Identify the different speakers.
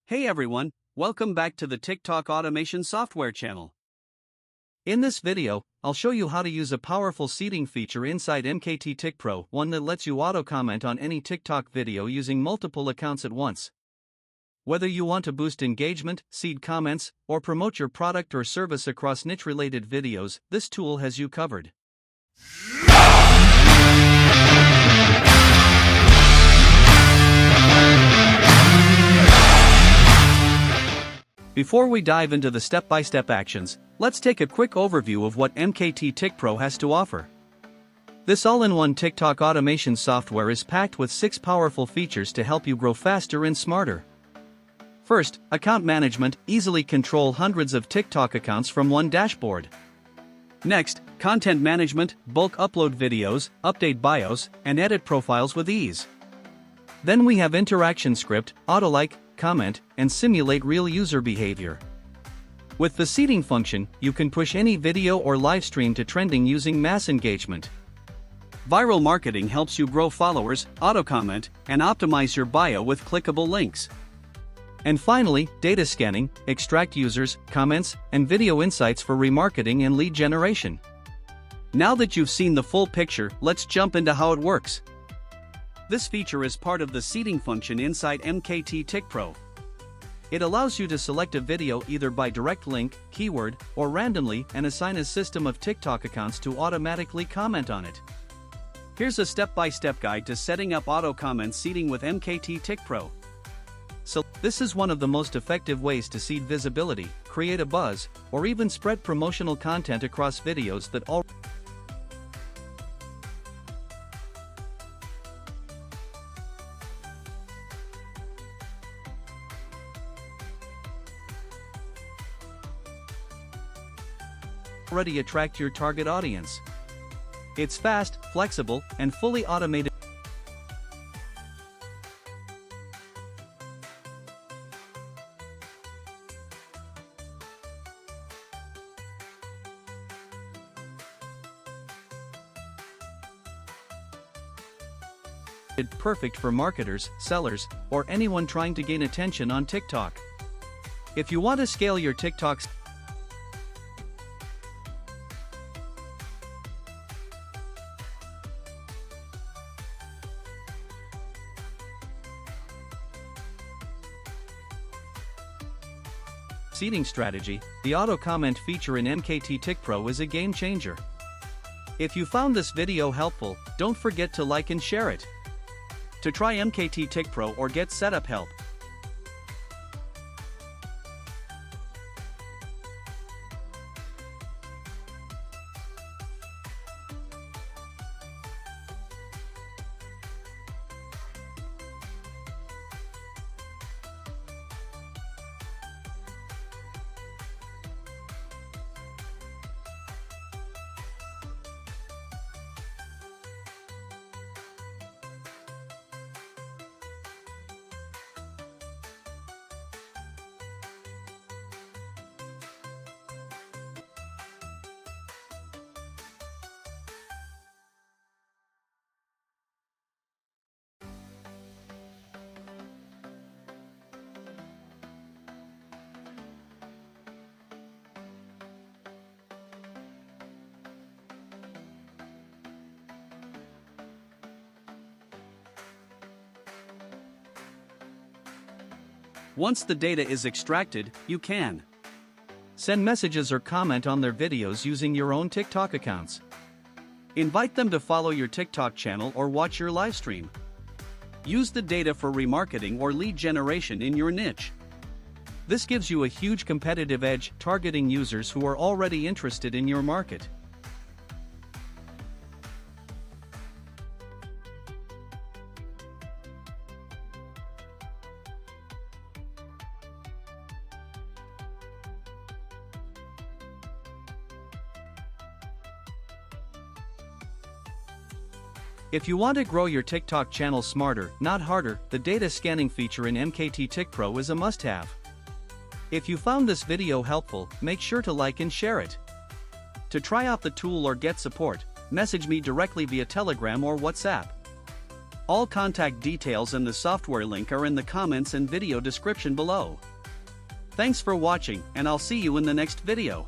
Speaker 1: Hey everyone, welcome back to the TikTok automation software channel. In this video, I'll show you how to use a powerful seeding feature inside MKT Tikpro, one that lets you auto-comment on any TikTok video using multiple accounts at once. Whether you want to boost engagement, seed comments, or promote your product or service across niche-related videos, this tool has you covered. Before we dive into the step-by-step actions, let's take a quick overview of what MKT Tikpro has to offer. This all-in-one TikTok automation software is packed with 6 powerful features to help you grow faster and smarter. First, account management. Easily control hundreds of TikTok accounts from one dashboard. Next, content management. Bulk upload videos, update bios, and edit profiles with ease. Then we have interaction script, auto-like, comment, and simulate real user behavior. With the seeding function, you can push any video or live stream to trending using mass engagement. Viral marketing helps you grow followers, auto-comment, and optimize your bio with clickable links. And finally, data scanning. Extract users, comments, and video insights for remarketing and lead generation. Now that you've seen the full picture, let's jump into how it works. This feature is part of the seeding function inside MKT Tikpro. It allows you to select a video either by direct link, keyword, or randomly and assign a system of TikTok accounts to automatically comment on it. Here's a step-by-step guide to setting up auto-comment seeding with MKT Tikpro. So, this is one of the most effective ways to seed visibility, create a buzz, or even spread promotional content across videos that already attract your target audience. It's fast, flexible, and fully automated. Perfect for marketers, sellers, or anyone trying to gain attention on TikTok. If you want to scale your TikTok seeding strategy, the auto-comment feature in MKT Tikpro is a game changer. If you found this video helpful, don't forget to like and share it. To try MKT Tikpro or get setup help, once the data is extracted, you can send messages or comment on their videos using your own TikTok accounts. Invite them to follow your TikTok channel or watch your live stream. Use the data for remarketing or lead generation in your niche. This gives you a huge competitive edge, targeting users who are already interested in your market. If you want to grow your TikTok channel smarter, not harder, the data scanning feature in MKT Tikpro is a must-have. If you found this video helpful, make sure to like and share it. To try out the tool or get support, message me directly via Telegram or WhatsApp. All contact details and the software link are in the comments and video description below. Thanks for watching, and I'll see you in the next video.